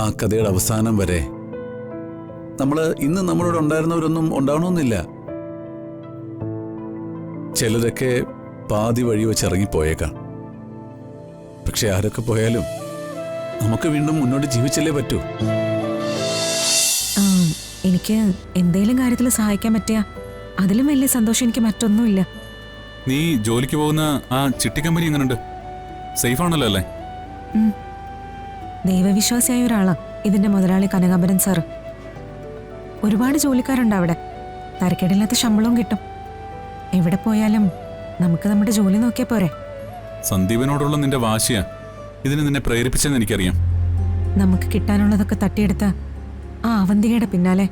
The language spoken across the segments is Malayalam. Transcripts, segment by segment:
ആ കഥയുടെ അവസാനം വരെ ഇന്ന് നമ്മളോട് ഉണ്ടായിരുന്നവരൊന്നും ഉണ്ടാവണമെന്നില്ല. ചിലരൊക്കെ പാതി വഴി വെച്ച് ഇറങ്ങിപ്പോയേക്കാം. പക്ഷെ ആരൊക്കെ പോയാലും നമുക്ക് വീണ്ടും മുന്നോട്ട് ജീവിച്ചല്ലേ പറ്റൂ. എനിക്ക് എന്തേലും കാര്യത്തിൽ സഹായിക്കാൻ പറ്റിയ അതിലും വലിയ സന്തോഷം എനിക്ക് മറ്റൊന്നുമില്ല. നീ ജോലിക്ക് പോകുന്ന ആ ചിട്ടി കമ്പനി എങ്ങനെയുണ്ട്? സേഫ് ആണല്ലോ അല്ലേ? ദൈവവിശ്വാസിയായ ഒരാളാ ഇതിന്റെ മുതലാളി കനകാംബരൻ സാറ്. ഒരുപാട് ജോലിക്കാരുണ്ട് അവിടെ. തരക്കേടില്ലാത്ത ശമ്പളവും കിട്ടും. എവിടെ പോയാലും നമുക്ക് നമ്മുടെ ജോലി നോക്കിയാ പോരെ. സന്ദീപിനോടുള്ള നിന്റെ വാശിയാ ഇതിന് നിന്നെ പ്രേരിപ്പിച്ചെന്ന് എനിക്കറിയാം. നമുക്ക് കിട്ടാനുള്ളതൊക്കെ തട്ടിയെടുത്ത ആ അവന്തികയുടെ പിന്നാലെ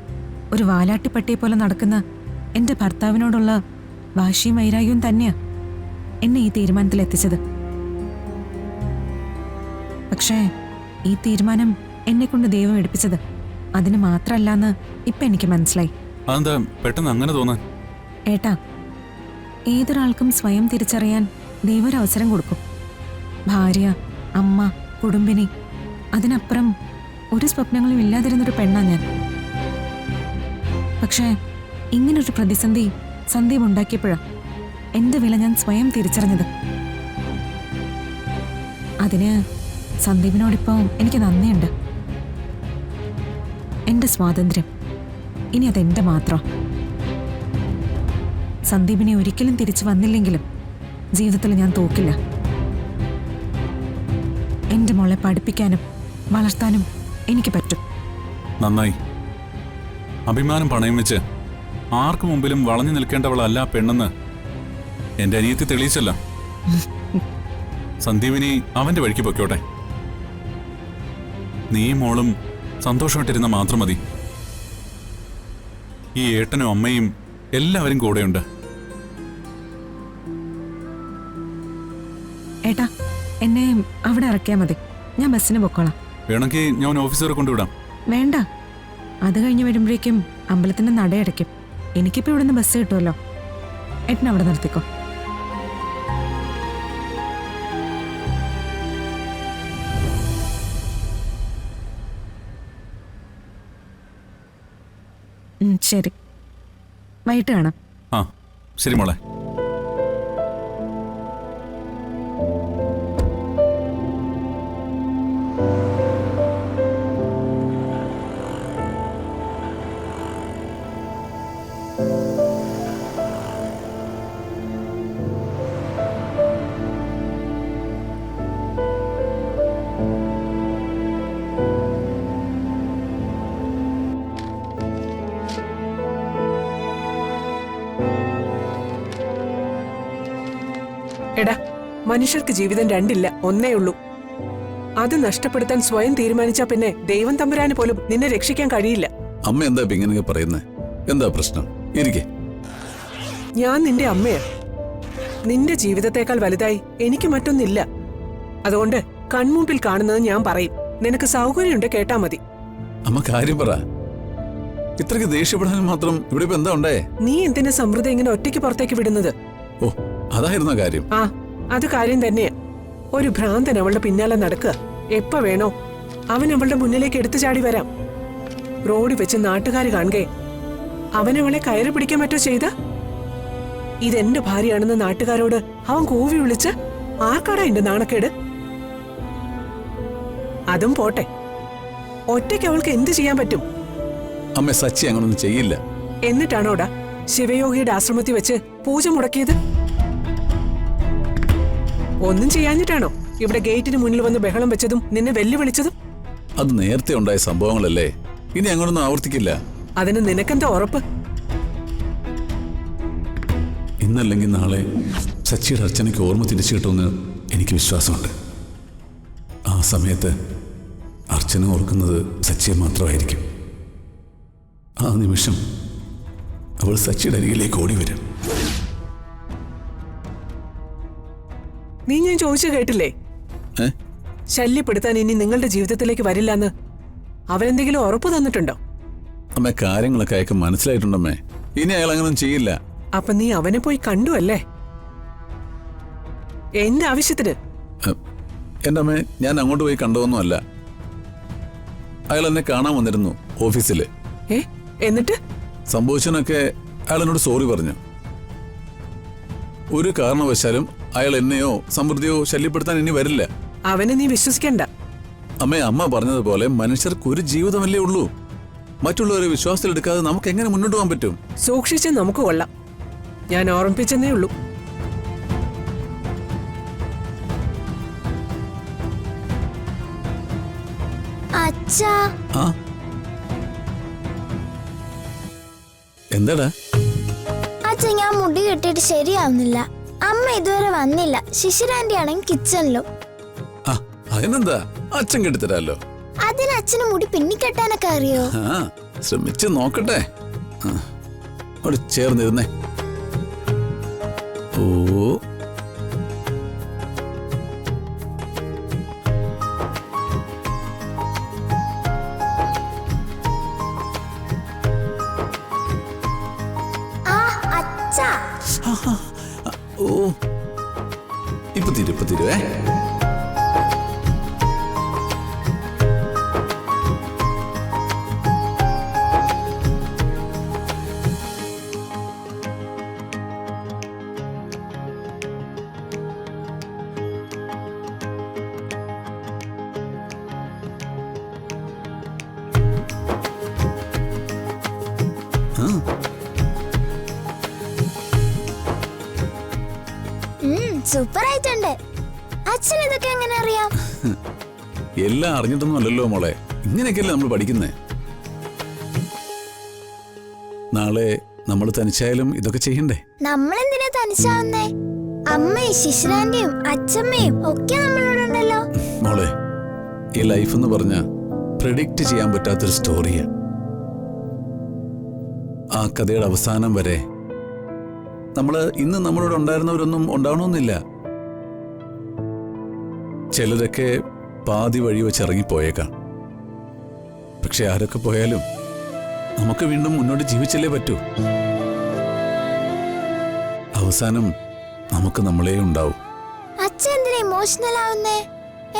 ഒരു വാലാട്ടിപ്പട്ടിയെ പോലെ നടക്കുന്ന എന്റെ ഭർത്താവിനോടുള്ള വാശിയും വൈരാഗ്യവും തന്നെയാ എന്നെ ഈ തീരുമാനത്തിലെത്തിച്ചത്. പക്ഷേ ഈ തീരുമാനം എന്നെ കൊണ്ട് ദൈവം എടുപ്പിച്ചത് അതിന് മാത്രമല്ലെന്ന് ഇപ്പൊ എനിക്ക് മനസ്സിലായി. അതെന്താ പെട്ടെന്ന് അങ്ങനെ തോന്നാൻ? ഏട്ടാ, ഏതൊരാൾക്കും സ്വയം തിരിച്ചറിയാൻ ദൈവം ഒരു അവസരം കൊടുക്കും. ഭാര്യ, അമ്മ, കുടുംബിനി, അതിനപ്പുറം ഒരു സ്വപ്നങ്ങളും ഇല്ലാതിരുന്നൊരു പെണ്ണാ ഞാൻ. പക്ഷേ ഇങ്ങനൊരു പ്രതിസന്ധി സന്ദീപ് ഉണ്ടാക്കിയപ്പോഴാ എന്റെ വില ഞാൻ സ്വയം തിരിച്ചറിഞ്ഞത്. അതിന് സന്ദീപിനോടിപ്പോ എനിക്ക് നന്ദിയുണ്ട്. എന്റെ സ്വാതന്ത്ര്യം ഇനി അതെന്റെ മാത്രം. സന്ദീപിനെ ഒരിക്കലും തിരിച്ചു വന്നില്ലെങ്കിലും ജീവിതത്തിൽ ഞാൻ തോക്കില്ല. എന്റെ മോളെ പഠിപ്പിക്കാനും വളർത്താനും എനിക്ക് പറ്റും. നന്നായി. അഭിമാനം പണയം വെച്ച് ആർക്കു മുമ്പിലും വളഞ്ഞു നിൽക്കേണ്ടവളല്ല പെണ്ണെന്ന് എന്റെ അനിയത്തി തെളിയിച്ചല്ല. സന്ദീപിനി അവന്റെ വഴിക്ക് പൊയ്ക്കോട്ടെ. നീ മോളും സന്തോഷമായിട്ടിരുന്ന മാത്രം മതി. ഈ ഏട്ടനും അമ്മയും എല്ലാവരും കൂടെയുണ്ട്. ഏട്ടാ, എന്നെ അവിടെ ഇറക്കിയാൽ മതി. ഞാൻ ബസ്സിന് പൊക്കോളാം. വേണമെങ്കിൽ ഞാൻ ഓഫീസറെ കൊണ്ടുവിടാം. വേണ്ട, അത് കഴിഞ്ഞ് വരുമ്പോഴേക്കും അമ്പലത്തിന്റെ നടയടയ്ക്കും. എനിക്കിപ്പോ ഇവിടുന്ന് ബസ് കിട്ടുമല്ലോ. ഏട്ടൻ അവിടെ നിർത്തിക്കോ. ശരി, വൈകിട്ട് കാണാം. ആ ശരി മോളെ. എടാ, മനുഷ്യർക്ക് ജീവിതം രണ്ടില്ല, ഒന്നേ ഉള്ളൂ. അത് നഷ്ടപ്പെടുത്താൻ സ്വയം തീരുമാനിച്ചാ പിന്നെ ദൈവം തമ്പുരാന് പോലും നിന്നെ രക്ഷിക്കാൻ കഴിയില്ല. അമ്മ എന്താ ഇങ്ങനെ പറയുന്നത്? എന്താ പ്രശ്നം? ഇരിക്കെ. ഞാൻ നിന്റെ അമ്മയാ. നിന്റെ ജീവിതത്തെക്കാൾ വലുതായി എനിക്ക് മറ്റൊന്നില്ല. അതുകൊണ്ട് കൺമുമ്പിൽ കാണുന്നത് ഞാൻ പറയും. നിനക്ക് സൗകര്യമുണ്ട് കേട്ടാ മതി. അമ്മ കാര്യം പറ. ഇത്രയ്ക്ക് ദേഷ്യപ്പെടാൻ മാത്രം ഇവിടെ ഇപ്പൊ എന്താ ഉണ്ടായേ? നീ എന്തിനാ സമൃദ്ധ ഇങ്ങനെ ഒറ്റയ്ക്ക് പുറത്തേക്ക് വിടുന്നത്? ഓ, അതായിരുന്ന കാര്യം. ആ, അത് കാര്യം തന്നെയാ. ഒരു ഭ്രാന്തൻ അവളുടെ പിന്നാലെ നടക്കുക. എപ്പ വേണോ അവൻ അവളുടെ മുന്നിലേക്ക് എടുത്തു ചാടി വരാം. റോഡിൽ വെച്ച് നാട്ടുകാർ കാണുകെ അവൻ അവളെ കയറി പിടിക്കാൻ പറ്റോ ചെയ്ത? ഇതെന്റെ ഭാര്യയാണെന്ന് നാട്ടുകാരോട് അവൻ കൂവി വിളിച്ച് ആർക്കാടാ എന്റെ നാണക്കേട്? അതും പോട്ടെ, ഒറ്റയ്ക്ക് അവൾക്ക് എന്ത് ചെയ്യാൻ പറ്റും? അമ്മ, സച്ചി അങ്ങനൊന്നും ചെയ്യില്ല. എന്നിട്ടാണോടാ ശിവയോഗിയുടെ ആശ്രമത്തിൽ വെച്ച് പൂജ മുടക്കിയത്? ഒന്നും ചെയ്യാഞ്ഞിട്ടാണോ ഇവിടെ ഗേറ്റിന് മുന്നിൽ വന്ന് ബഹളം വെച്ചതും നിന്നെ വെല്ലുവിളിച്ചതും? അത് നേരത്തെ ഉണ്ടായ സംഭവങ്ങളല്ലേ, ഇനി അങ്ങനൊന്നും ആവർത്തിക്കില്ല. അതിന് നിനക്കെന്താ ഉറപ്പ്? ഇന്നല്ലെങ്കിൽ നാളെ സച്ചിയുടെ അർച്ചനയ്ക്ക് ഓർമ്മ തിരിച്ചു കിട്ടുമെന്ന് എനിക്ക് വിശ്വാസമുണ്ട്. ആ സമയത്ത് അർച്ചന ഓർക്കുന്നത് സച്ചിയെ മാത്രമായിരിക്കും. ആ നിമിഷം അവൾ സച്ചിയുടെ അരികിലേക്ക് ഓടി വരും. നീ ഞാൻ ചോദിച്ചു കേട്ടില്ലേ? ശല്യപ്പെടുത്താൻ ഇനി നിങ്ങളുടെ ജീവിതത്തിലേക്ക് വരില്ലെന്ന് അവരെന്തെങ്കിലും ഉറപ്പ് തന്നിട്ടുണ്ടോ? അമ്മ, കാര്യങ്ങളൊക്കെ അയാൾക്ക് മനസ്സിലായിട്ടുണ്ടമ്മേ. ഇനി അയാൾ അങ്ങനൊന്നും ചെയ്യില്ല. അപ്പൊ നീ അവനെ പോയി കണ്ടു അല്ലേ? എന്റെ ആവശ്യത്തിന്? എന്റെ അമ്മേ, ഞാൻ അങ്ങോട്ട് പോയി കണ്ടതൊന്നുമല്ല. അയാൾ എന്നെ കാണാൻ വന്നിരുന്നു ഓഫീസിൽ. ഏ എന്നിട്ട് സംഭവിച്ചതിനൊക്കെ അയാൾ എന്നോട് സോറി പറഞ്ഞു. ഒരു കാരണവശാലും അയാൾ എന്നെയോ സമൃദ്ധിയോ ശല്യപ്പെടുത്താൻ ഇനി വരില്ല. അവനെ നീ വിശ്വസിക്കണ്ട. അമ്മ പറഞ്ഞതുപോലെ മനുഷ്യർക്ക് ഒരു ജീവിതമല്ലേ ഉള്ളൂ. മറ്റുള്ളവരെ വിശ്വാസത്തിലെടുക്കാതെ നമുക്ക് എങ്ങനെ മുന്നോട്ട് പോകാൻ പറ്റും? സൂക്ഷിച്ച് നമുക്ക് കൊള്ളാം. ഞാൻ ഓർമ്മിപ്പിച്ചെന്നേ ഉള്ളൂ. അച്ഛാ, ആ എന്താടാ? അച്ഛാ, ഞാൻ മുടി കെട്ടിയിട്ട് ശരിയാവുന്നില്ല. അമ്മ ഇതുവരെ വന്നില്ല. ശിശിരാന്റി ആണെങ്കിൽ കിച്ചണിലും. ആ അതിനെന്താ, അച്ഛൻ കെട്ടിത്തരാലോ. അതിന് അച്ഛന് മുടി പിന്നിക്കെട്ടാനൊക്കെ അറിയോ? ആ ശ്രമിച്ച് നോക്കട്ടെ. അവിടെ ചേർന്നിരുന്നേ. ഓ ആ അച്ഛാ, ഓ ഇപ്പൊ തിരുവേ. സൂപ്പർ ആയിട്ടുണ്ട്. അച്ഛൻ ഇതൊക്കെ എങ്ങനെ അറിയാം? എല്ലാം അറിഞ്ഞിട്ടൊന്നും അല്ലല്ലോ മോളെ, ഇങ്ങനെയൊക്കെയല്ലേ നമ്മൾ പഠിക്കുന്നേ. നാളെ നമ്മൾ തനിച്ചായാലും ഇതൊക്കെ ചെയ്യണ്ടേ? നമ്മളെന്തിനാ തനിച്ചാവുന്നേ? അമ്മയും ശിശിരാന്റിയും അച്ഛമ്മയും ഒക്കെ നമ്മളോടുണ്ടല്ലോ. മോളെ, ഈ ലൈഫ് എന്ന് പറഞ്ഞ പ്രെഡിക്റ്റ് ചെയ്യാൻ പറ്റാത്തൊരു സ്റ്റോറിയാ. ആ കഥയുടെ അവസാനം വരെ ഇന്ന് നമ്മളോട് ഉണ്ടായിരുന്നവരൊന്നും ഉണ്ടാവണമെന്നില്ല. ചിലരൊക്കെ പാതി വഴി വെച്ച് ഇറങ്ങിപ്പോയേക്കാം. പക്ഷെ ആരൊക്കെ പോയാലും നമുക്ക് വീണ്ടും മുന്നോട്ട് ജീവിച്ചല്ലേ പറ്റൂ. അവസാനം നമുക്ക് നമ്മളേ ഉണ്ടാവും. അച്ഛൻ എന്തിനാ ഇമോഷണൽ ആവുന്നേ?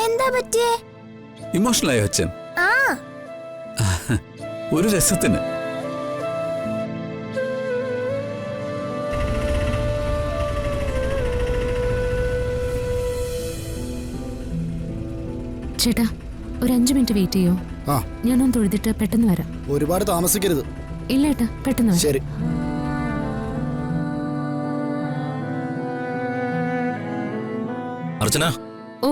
എന്താ പറ്റിയേ? ഇമോഷണലായോ അച്ഛൻ? ആ ഒരു രസത്തിന്. ചേട്ടാ, ഒരു 5 മിനിറ്റ് വെയിറ്റ് ചെയ്യോ? ആ, ഞാനൊന്ന് തൊഴുതിട്ട് പെട്ടെന്ന് വരാം. ഒരുപാട് താമസിക്കരുത്. ഇല്ല ഏട്ടാ, പെട്ടെന്ന് വരാം. ശരി. അർച്ചന, ഓ